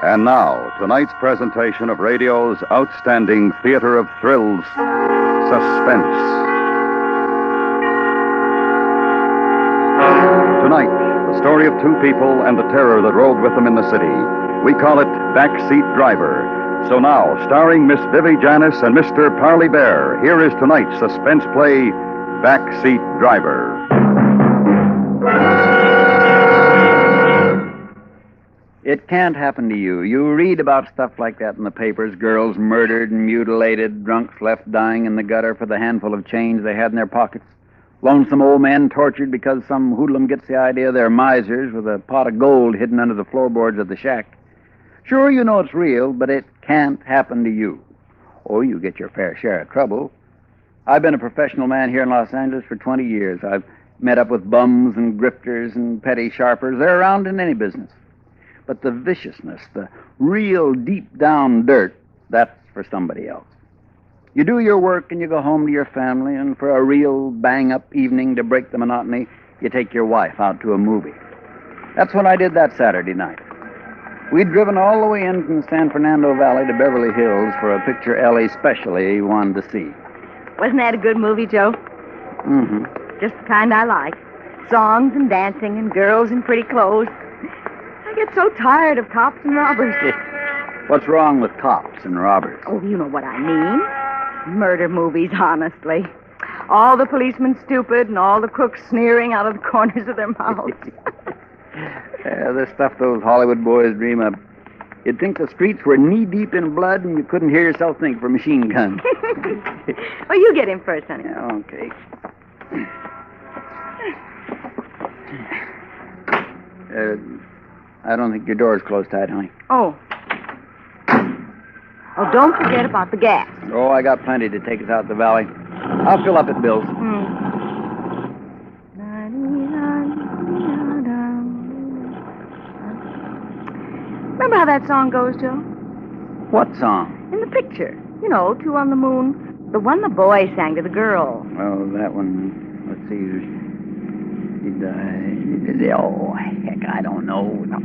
And now, tonight's presentation of radio's outstanding theater of thrills, Suspense. Tonight, the story of two people and the terror that rode with them in the city. We call it Backseat Driver. So now, starring Miss Vivi, Janis, and Mr. Parley, Baer, here is tonight's suspense play, Backseat Driver. It can't happen to you. You read about stuff like that in the papers. Girls murdered and mutilated, drunks left dying in the gutter for the handful of change they had in their pockets. Lonesome old men tortured because some hoodlum gets the idea they're misers with a pot of gold hidden under the floorboards of the shack. Sure, you know it's real, but it can't happen to you. Or you get your fair share of trouble. I've been a professional man here in Los Angeles for 20 years. I've met up with bums and grifters and petty sharpers. They're around in any business. But the viciousness, the real deep-down dirt, that's for somebody else. You do your work and you go home to your family, and for a real bang-up evening to break the monotony, you take your wife out to a movie. That's what I did that Saturday night. We'd driven all the way in from the San Fernando Valley to Beverly Hills for a picture Ellie specially wanted to see. Wasn't that a good movie, Joe? Mm-hmm. Just the kind I like. Songs and dancing and girls in pretty clothes. I get so tired of cops and robbers. What's wrong with cops and robbers? Oh, you know what I mean. Murder movies, honestly. All the policemen stupid and all the crooks sneering out of the corners of their mouths. The stuff those Hollywood boys dream up. You'd think the streets were knee-deep in blood and you couldn't hear yourself think for machine guns. Well, you get him first, honey. Yeah, okay. I don't think your door's closed tight, honey. Oh. Oh, don't forget about the gas. Oh, I got plenty to take us out the valley. I'll fill up at Bill's. Remember how that song goes, Joe? What song? In the picture. You know, Two on the Moon. The one the boy sang to the girl. Oh, that one. Let's see. Oh, heck, I don't know. No.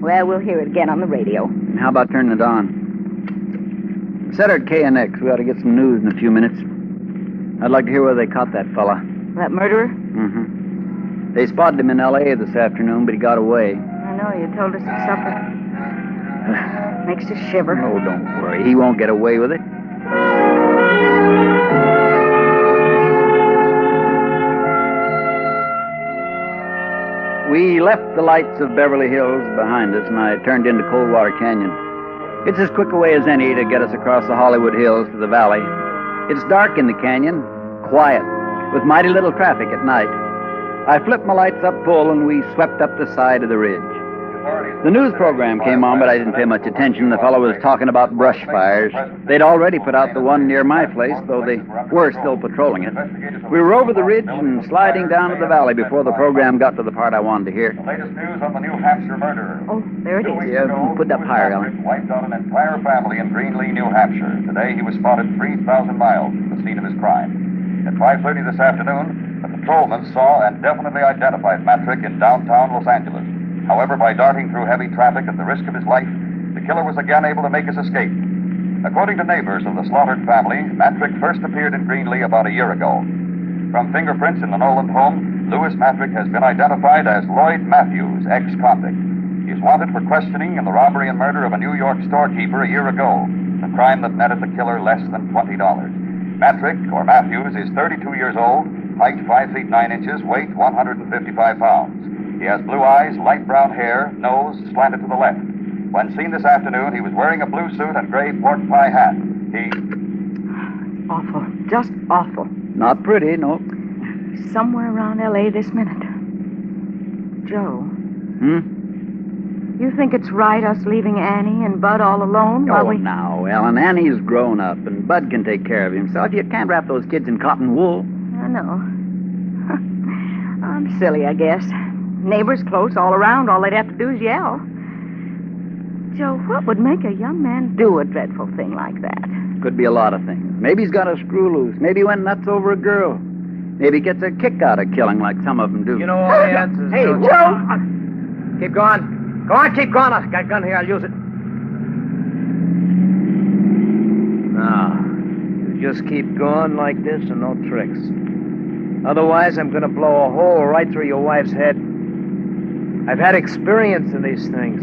Well, we'll hear it again on the radio. How about turning it on? Set her at KNX. We ought to get some news in a few minutes. I'd like to hear where they caught that fella. That murderer? Mm-hmm. They spotted him in L.A. this afternoon, but he got away. I know, you told us at supper. Makes us shiver. Oh, don't worry. He won't get away with it. We left the lights of Beverly Hills behind us, and I turned into Coldwater Canyon. It's as quick a way as any to get us across the Hollywood Hills to the valley. It's dark in the canyon, quiet, with mighty little traffic at night. I flipped my lights up full, and we swept up the side of the ridge. The news program came on, but I didn't pay much attention. The fellow was talking about brush fires. They'd already put out the one near my place, though they were still patrolling it. We were over the ridge and sliding down to the valley before the program got to the part I wanted to hear. The latest news on the New Hampshire murder. Oh, there it is. Yeah, put it up higher, Ellen. Wiped out an entire family in Greenlee, New Hampshire. Today he was spotted 3,000 miles from the scene of his crime. At 5:30 this afternoon, the patrolman saw and definitely identified Matrick in downtown Los Angeles. However, by darting through heavy traffic at the risk of his life, the killer was again able to make his escape. According to neighbors of the slaughtered family, Matrick first appeared in Greenlee about a year ago. From fingerprints in the Noland home, Lewis Matrick has been identified as Lloyd Matthews, ex-convict. He's wanted for questioning in the robbery and murder of a New York storekeeper a year ago, a crime that netted the killer less than $20. Matrick, or Matthews, is 32 years old, height 5 feet 9 inches, weight 155 pounds. He has blue eyes, light brown hair, nose slanted to the left. When seen this afternoon, he was wearing a blue suit and gray pork pie hat. Awful. Just awful. Not pretty, no. Somewhere around L.A. this minute. Joe. You think it's right us leaving Annie and Bud all alone while we... now, Ellen. Annie's grown up, and Bud can take care of himself. You can't wrap those kids in cotton wool. I know. I'm silly, I guess. Neighbors close all around. All they'd have to do is yell. Joe, what would make a young man do a dreadful thing like that? Could be a lot of things. Maybe he's got a screw loose. Maybe he went nuts over a girl. Maybe he gets a kick out of killing like some of them do. You know all the answers. Hey, Joe. Joe! Keep going. Go on, keep going. I've got a gun here. I'll use it. No. You just keep going like this and no tricks. Otherwise, I'm going to blow a hole right through your wife's head. I've had experience in these things.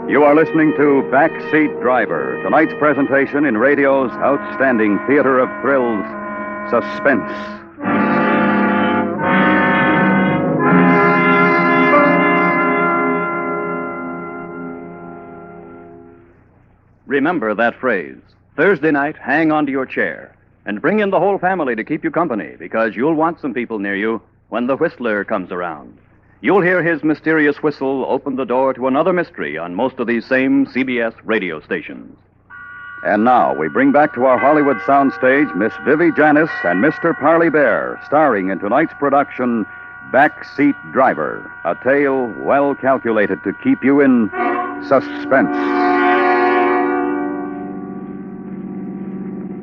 You are listening to Backseat Driver, tonight's presentation in radio's outstanding theater of thrills, Suspense. Remember that phrase. Thursday night, hang onto your chair and bring in the whole family to keep you company, because you'll want some people near you when the Whistler comes around. You'll hear his mysterious whistle open the door to another mystery on most of these same CBS radio stations. And now we bring back to our Hollywood soundstage Miss Vivi Janis and Mr. Parley Baer, starring in tonight's production, Backseat Driver, a tale well calculated to keep you in suspense.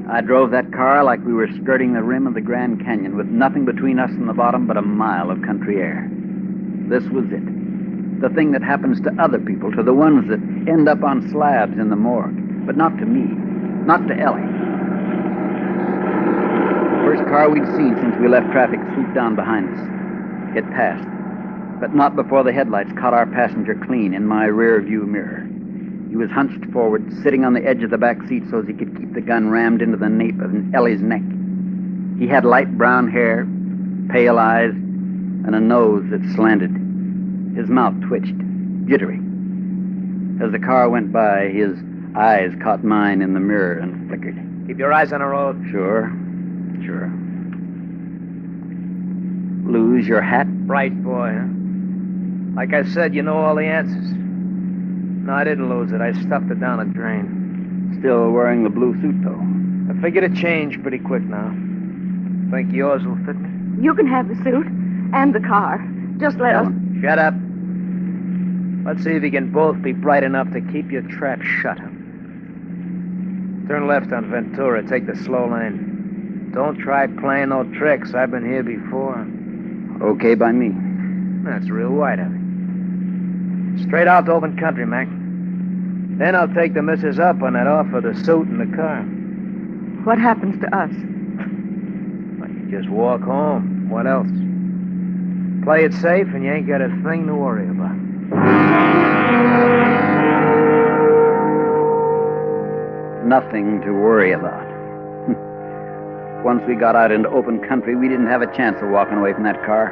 I drove that car like we were skirting the rim of the Grand Canyon with nothing between us and the bottom but a mile of country air. This was it. The thing that happens to other people, to the ones that end up on slabs in the morgue. But not to me. Not to Ellie. The first car we'd seen since we left traffic swooped down behind us. It passed, but not before the headlights caught our passenger clean in my rear view mirror. He was hunched forward, sitting on the edge of the back seat so as he could keep the gun rammed into the nape of Ellie's neck. He had light brown hair, pale eyes, and a nose that slanted. His mouth twitched, jittery. As the car went by, his eyes caught mine in the mirror and flickered. Keep your eyes on the road. Sure. Lose your hat? Bright boy, huh? Like I said, you know all the answers. No, I didn't lose it. I stuffed it down a drain. Still wearing the blue suit, though. I figured it changed pretty quick now. Think yours will fit me? You can have the suit and the car. Just let us... Shut up. Let's see if you can both be bright enough to keep your trap shut. Turn left on Ventura. Take the slow lane. Don't try playing no tricks. I've been here before. Okay by me. That's real white of you. Straight out to open country, Mac. Then I'll take the missus up on that offer of the suit and the car. What happens to us? Well, you just walk home. What else? Play it safe and you ain't got a thing to worry about. Nothing to worry about. Once we got out into open country, we didn't have a chance of walking away from that car.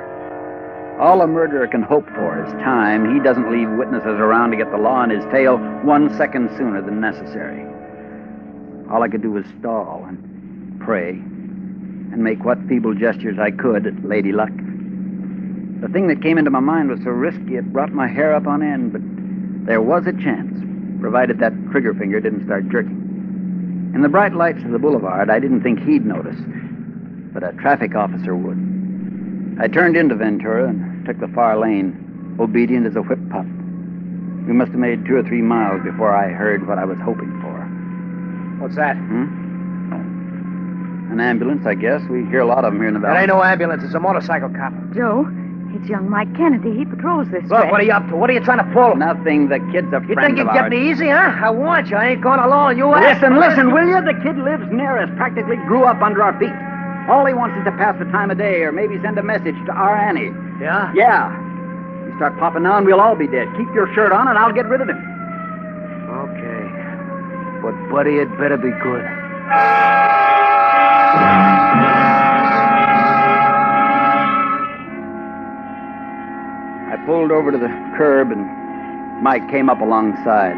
All a murderer can hope for is time. He doesn't leave witnesses around to get the law on his tail 1 second sooner than necessary. All I could do was stall and pray and make what feeble gestures I could at Lady Luck. The thing that came into my mind was so risky it brought my hair up on end, but there was a chance, provided that trigger finger didn't start jerking. In the bright lights of the boulevard, I didn't think he'd notice, but a traffic officer would. I turned into Ventura and took the far lane, obedient as a whip pup. We must have made 2 or 3 miles before I heard what I was hoping for. What's that? An ambulance, I guess. We hear a lot of them here in the valley. That ain't no ambulance. It's a motorcycle cop. Joe, it's young Mike Kennedy. He patrols this Look, stretch. what are you up to? What are you trying to pull? Nothing. The kid's a You friend think you of can ours. get me easy, huh? I want you. I ain't going alone. You ask. Listen, will you? The kid lives near us, practically grew up under our feet. All he wants is to pass the time of day or maybe send a message to our Annie. Yeah? Yeah. You start popping now and we'll all be dead. Keep your shirt on and I'll get rid of him. Okay. But, buddy, it better be good. I pulled over to the curb and Mike came up alongside.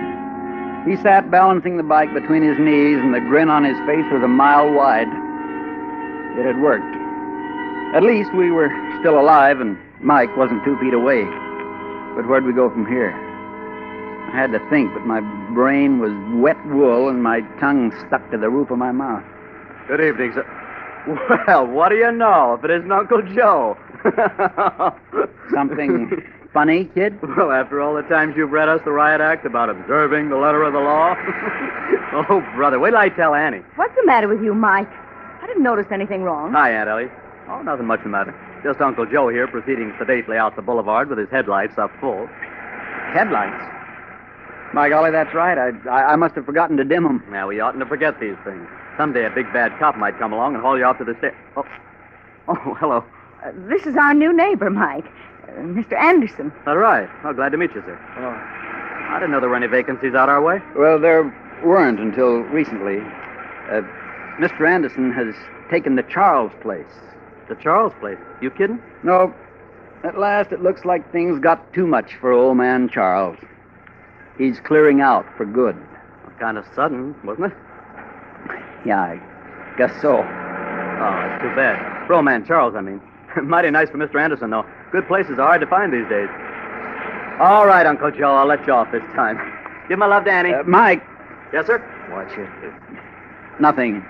He sat balancing the bike between his knees and the grin on his face was a mile wide. It had worked. At least we were still alive and Mike wasn't 2 feet away. But where'd we go from here? I had to think, but my brain was wet wool and my tongue stuck to the roof of my mouth. Good evening, sir. Well, what do you know? If it isn't Uncle Joe. Something funny, kid? Well, after all the times you've read us the riot act about observing the letter of the law. Oh, brother, wait till I tell Annie. What's the matter with you, Mike? I didn't notice anything wrong. Hi, Aunt Ellie. Oh, nothing much the matter. Just Uncle Joe here proceeding sedately out the boulevard with his headlights up full. Headlights? My golly, that's right. I must have forgotten to dim them. Now, we oughtn't to forget these things. Someday a big bad cop might come along and haul you off to the stairs. Oh, hello. This is our new neighbor, Mike. Mr. Anderson. All right. Well, glad to meet you, sir. Oh, I didn't know there were any vacancies out our way. Well, there weren't until recently. Mr. Anderson has taken the Charles place. The Charles place. You kidding? No. At last, it looks like things got too much for old man Charles. He's clearing out for good. Well, kind of sudden, wasn't it? Yeah, I guess so. Oh, it's too bad. For old man Charles, I mean. Mighty nice for Mr. Anderson, though. Good places are hard to find these days. All right, Uncle Joe, I'll let you off this time. Give my love to Annie. Mike. Yes, sir? Watch it. Nothing.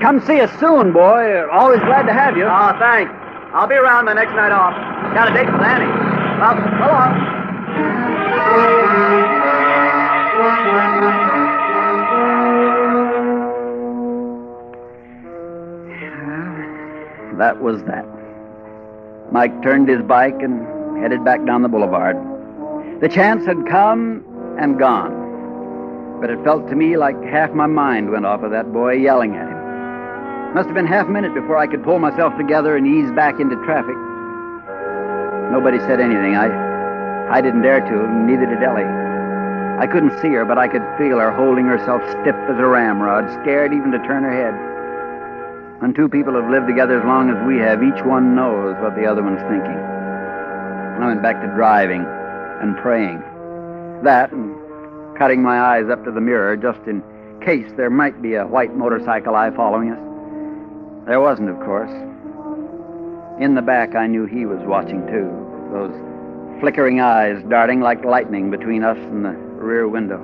Come see us soon, boy. Always glad to have you. Oh, thanks. I'll be around my next night off. Got a date with Annie. Well, so long. That was that. Mike turned his bike and headed back down the boulevard. The chance had come and gone, but it felt to me like half my mind went off of that boy yelling at him. Must have been half a minute before I could pull myself together and ease back into traffic. Nobody said anything. I didn't dare to, neither did Ellie. I couldn't see her, but I could feel her holding herself stiff as a ramrod, scared even to turn her head. When two people have lived together as long as we have, each one knows what the other one's thinking. I went back to driving and praying. That and cutting my eyes up to the mirror just in case there might be a white motorcycle eye following us. There wasn't, of course. In the back, I knew he was watching, too. Those flickering eyes darting like lightning between us and the rear window.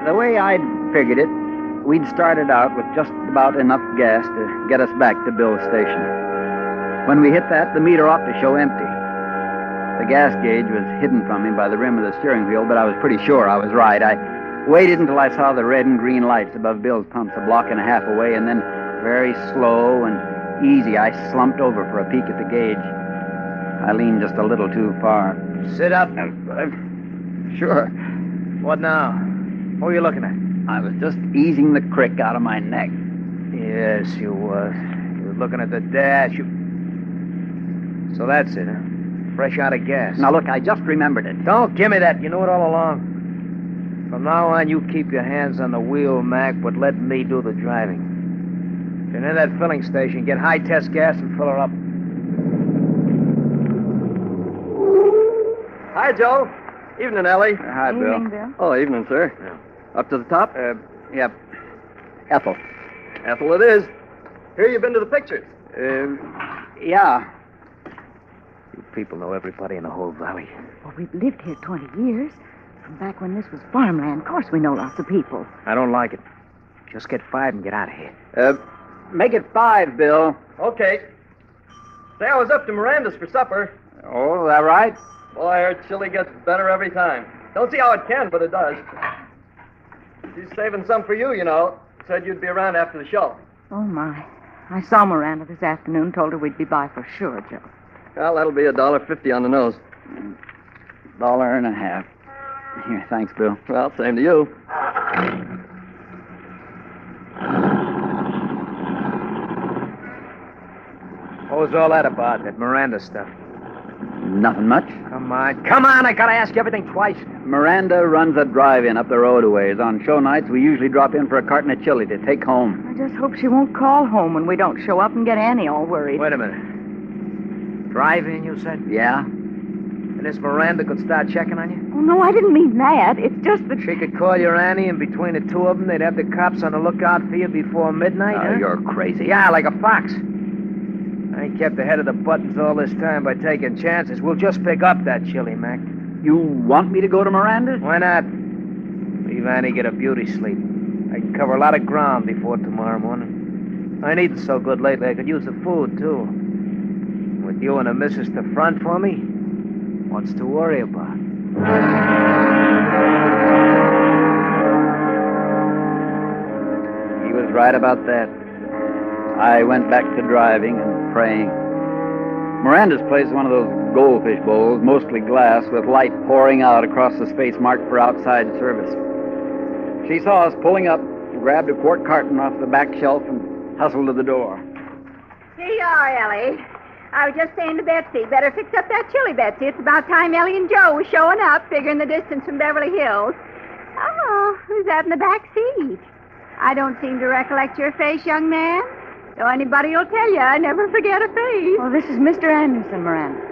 The way I'd figured it, we'd started out with just about enough gas to get us back to Bill's station. When we hit that, the meter ought to show empty. The gas gauge was hidden from me by the rim of the steering wheel, but I was pretty sure I was right. I waited until I saw the red and green lights above Bill's pumps a block and a half away, and then very slow and easy, I slumped over for a peek at the gauge. I leaned just a little too far. Sit up. Sure. What now? What were you looking at? I was just easing the crick out of my neck. Yes, you was. You was looking at the dash. So that's it, huh? Fresh out of gas. Now, look, I just remembered it. Don't give me that. You knew it all along. From now on, you keep your hands on the wheel, Mac, but let me do the driving. If you're near that filling station, get high-test gas and fill her up. Hi, Joe. Evening, Ellie. Hi, Bill. Evening, Bill. Oh, evening, sir. Yeah. Up to the top? Yep. Ethel. Ethel it is. Here you've been to the pictures. Yeah. You people know everybody in the whole valley. Well, we've lived here 20 years. From back when this was farmland. Of course we know lots of people. I don't like it. Just get 5 and get out of here. Make it 5, Bill. Okay. Say, I was up to Miranda's for supper. Oh, is that right? Well, I heard chili gets better every time. Don't see how it can, but it does. She's saving some for you, you know. Said you'd be around after the show. Oh, my. I saw Miranda this afternoon, told her we'd be by for sure, Joe. Well, that'll be $1.50 on the nose. $1.50. Here, thanks, Bill. Well, same to you. What was all that about, that Miranda stuff? Nothing much. Come on, I gotta ask you everything twice. Miranda runs a drive-in up the road a ways. On show nights, we usually drop in for a carton of chili to take home. I just hope she won't call home when we don't show up and get Annie all worried. Wait a minute. Drive-in, you said? Yeah? And this Miranda could start checking on you? Oh, no, I didn't mean that. It's just that... She could call your Annie, and between the two of them, they'd have the cops on the lookout for you before midnight, huh? You're crazy. Yeah, like a fox. I ain't kept ahead of the buttons all this time by taking chances. We'll just pick up that chili, Mac. You want me to go to Miranda's? Why not? Leave Annie get a beauty sleep. I can cover a lot of ground before tomorrow morning. I ain't eaten so good lately. I could use the food, too. With you and the missus to front for me, what's to worry about? He was right about that. I went back to driving and praying. Miranda's place is one of those goldfish bowls, mostly glass, with light pouring out across the space marked for outside service. She saw us pulling up, grabbed a quart carton off the back shelf, and hustled to the door. Here you are, Ellie. I was just saying to Betsy, better fix up that chili, Betsy. It's about time Ellie and Joe were showing up, figuring the distance from Beverly Hills. Oh, who's that in the back seat? I don't seem to recollect your face, young man. Though anybody will tell you, I never forget a face. Well, this is Mr. Anderson, Miranda.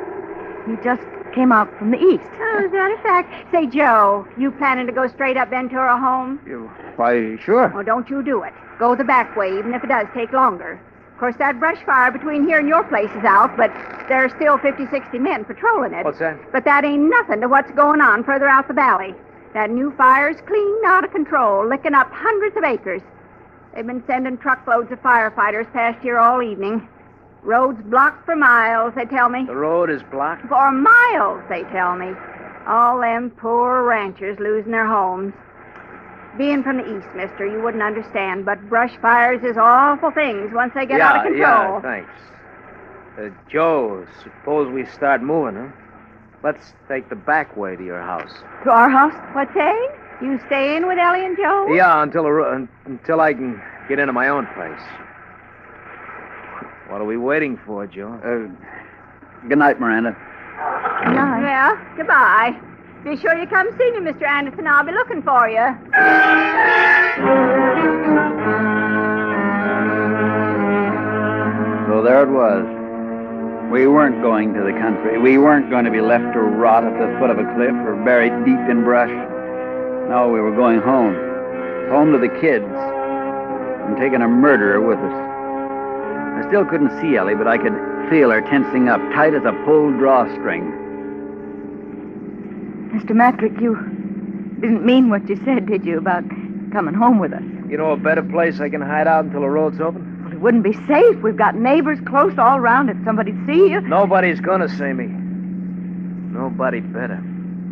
He just came out from the east. Oh, is that a fact? Say, Joe, you planning to go straight up Ventura home? Why, sure. Well, don't you do it. Go the back way, even if it does take longer. Of course, that brush fire between here and your place is out, but there are still 50, 60 men patrolling it. What's that? But that ain't nothing to what's going on further out the valley. That new fire's clean out of control, licking up hundreds of acres. They've been sending truckloads of firefighters past here all evening. Roads blocked for miles, they tell me. The road is blocked? For miles, they tell me. All them poor ranchers losing their homes. Being from the east, mister, you wouldn't understand, but brush fires is awful things once they get out of control. Yeah, thanks. Joe, suppose we start moving, huh? Let's take the back way to your house. To our house? What say? You staying with Ellie and Joe? Yeah, until I can get into my own place. What are we waiting for, Joe? Good night, Miranda. No. Well, goodbye. Be sure you come see me, Mr. Anderson. I'll be looking for you. So there it was. We weren't going to the country. We weren't going to be left to rot at the foot of a cliff or buried deep in brush. No, we were going home. Home to the kids. And taking a murderer with us. I still couldn't see Ellie, but I could feel her tensing up, tight as a pulled drawstring. Mr. Matrick, you didn't mean what you said, did you, about coming home with us? You know a better place I can hide out until the road's open? Well, it wouldn't be safe. We've got neighbors close all around if somebody'd see you. Nobody's gonna see me. Nobody better.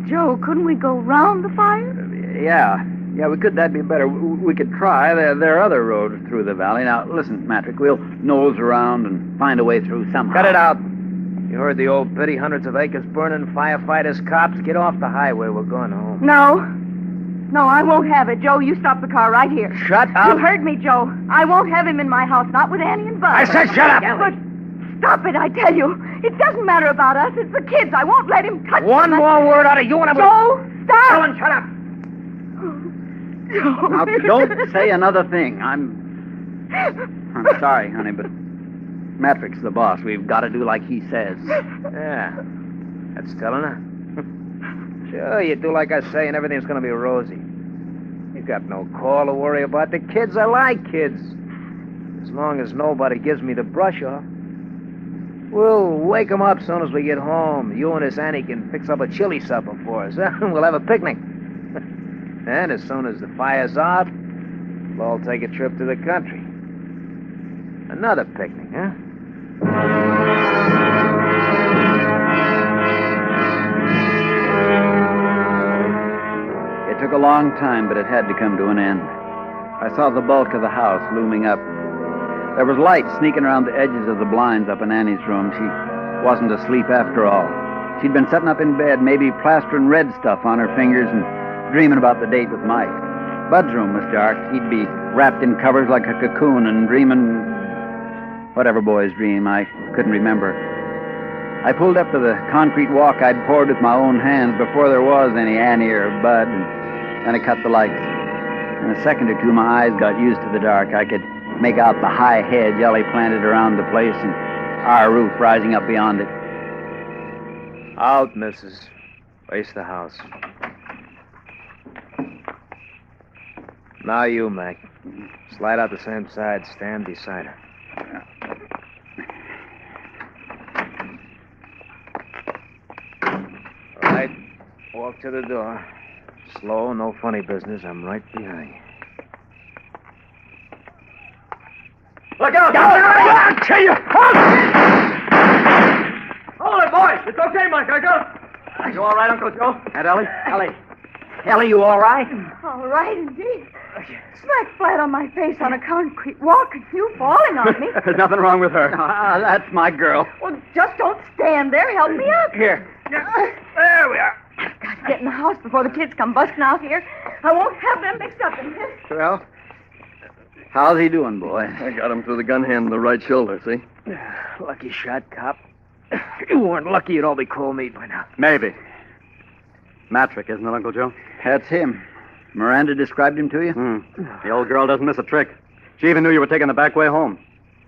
Joe, couldn't we go round the fire? Yeah, we could. That'd be better. We could try. There are other roads through the valley. Now, listen, Matrick, we'll nose around and find a way through somehow. Cut it out. You heard the old pity, hundreds of acres burning, firefighters, cops. Get off the highway. We're going home. No, I won't have it. Joe, you stop the car right here. Shut up. You heard me, Joe. I won't have him in my house, not with Annie and Bud. I said shut up. But stop it, I tell you. It doesn't matter about us. It's the kids. I won't let him touch One them. more word out of you and I will... Joe, stop. Ellen, shut up. Now, don't say another thing. I'm sorry, honey, but Matrick's the boss. We've got to do like he says. Yeah, that's telling her. Sure, you do like I say and everything's going to be rosy. You got no call to worry about. The kids are like kids. As long as nobody gives me the brush off. We'll wake them up as soon as we get home. You and this Annie can fix up a chili supper for us. We'll have a picnic. And as soon as the fire's out, we'll all take a trip to the country. Another picnic, huh? It took a long time, but it had to come to an end. I saw the bulk of the house looming up. There was light sneaking around the edges of the blinds up in Annie's room. She wasn't asleep after all. She'd been sitting up in bed, maybe plastering red stuff on her fingers and dreaming about the date with Mike. Bud's room was dark. He'd be wrapped in covers like a cocoon and dreaming whatever boys dream. I couldn't remember. I pulled up to the concrete walk I'd poured with my own hands before there was any Annie or Bud, and then I cut the lights. In a second or two, my eyes got used to the dark. I could make out the high hedge Ellie planted around the place and our roof rising up beyond it. Out, missus. Face the house. Now you, Mac. Slide out the same side. Stand beside her. All right. Walk to the door. Slow, no funny business. I'm right behind you. Look out! I'll kill you! It's okay, Mike. I got it. You all right, Uncle Joe? And Ellie? Ellie, you all right? All right, indeed. Smack flat on my face on a concrete walk and you falling on me. There's nothing wrong with her. Ah, that's my girl. Well, just don't stand there. Help me up. Here. There we are. Got to get in the house before the kids come busting out here. I won't have them mixed up in this. Well, how's he doing, boy? I got him through the gun hand in the right shoulder, see? Lucky shot, cop. If you weren't lucky, you'd all be cold meat by now. Maybe. Matrick, isn't it, Uncle Joe? That's him. Miranda described him to you? The old girl doesn't miss a trick. She even knew you were taking the back way home.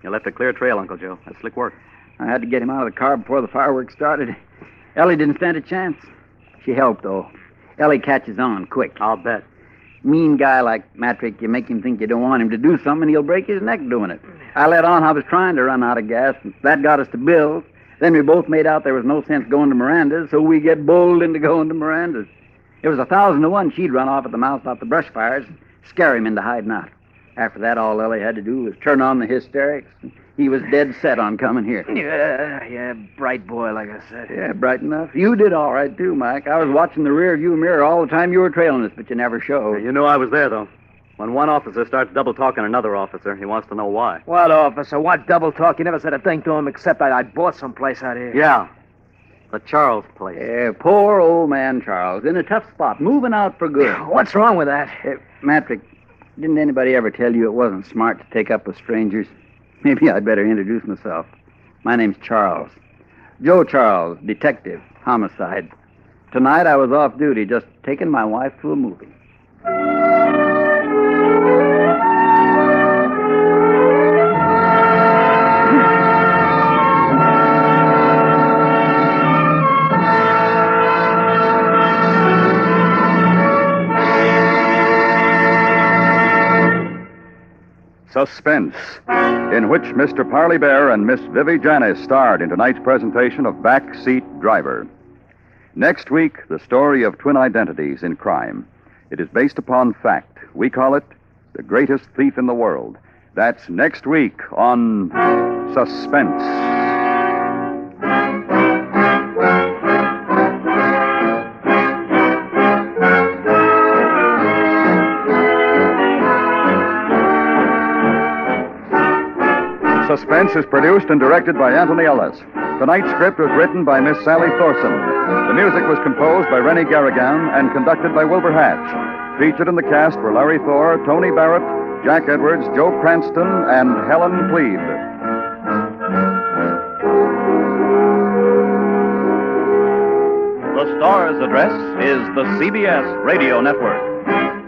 You left a clear trail, Uncle Joe. That's slick work. I had to get him out of the car before the fireworks started. Ellie didn't stand a chance. She helped, though. Ellie catches on quick. I'll bet. Mean guy like Matrick, you make him think you don't want him to do something, he'll break his neck doing it. I let on I was trying to run out of gas, and that got us to Bill's. Then we both made out there was no sense going to Miranda's, so we get bowled into going to Miranda's. It was 1,000 to 1 she'd run off at the mouth about the brush fires and scare him into hiding out. After that, all Ellie had to do was turn on the hysterics. He was dead set on coming here. Yeah, bright boy, like I said. Yeah, bright enough. You did all right, too, Mike. I was watching the rear view mirror all the time you were trailing us, but you never showed. You knew I was there, though. When one officer starts double-talking another officer, he wants to know why. What officer? What double talk? You never said a thing to him except I bought someplace out here. Yeah. The Charles place. Yeah, poor old man Charles. In a tough spot, moving out for good. What's wrong with that? Matrick, didn't anybody ever tell you it wasn't smart to take up with strangers? Maybe I'd better introduce myself. My name's Charles. Joe Charles, detective, homicide. Tonight I was off duty, just taking my wife to a movie. Suspense, in which Mr. Parley Baer and Miss Vivi Janis starred in tonight's presentation of Backseat Driver. Next week, the story of twin identities in crime. It is based upon fact. We call it The Greatest Thief in the World. That's next week on Suspense. Suspense is produced and directed by Anthony Ellis. Tonight's script was written by Miss Sally Thorson. The music was composed by Rennie Garrigan and conducted by Wilbur Hatch. Featured in the cast were Larry Thor, Tony Barrett, Jack Edwards, Joe Cranston, and Helen Cleve. The star's address is the CBS Radio Network.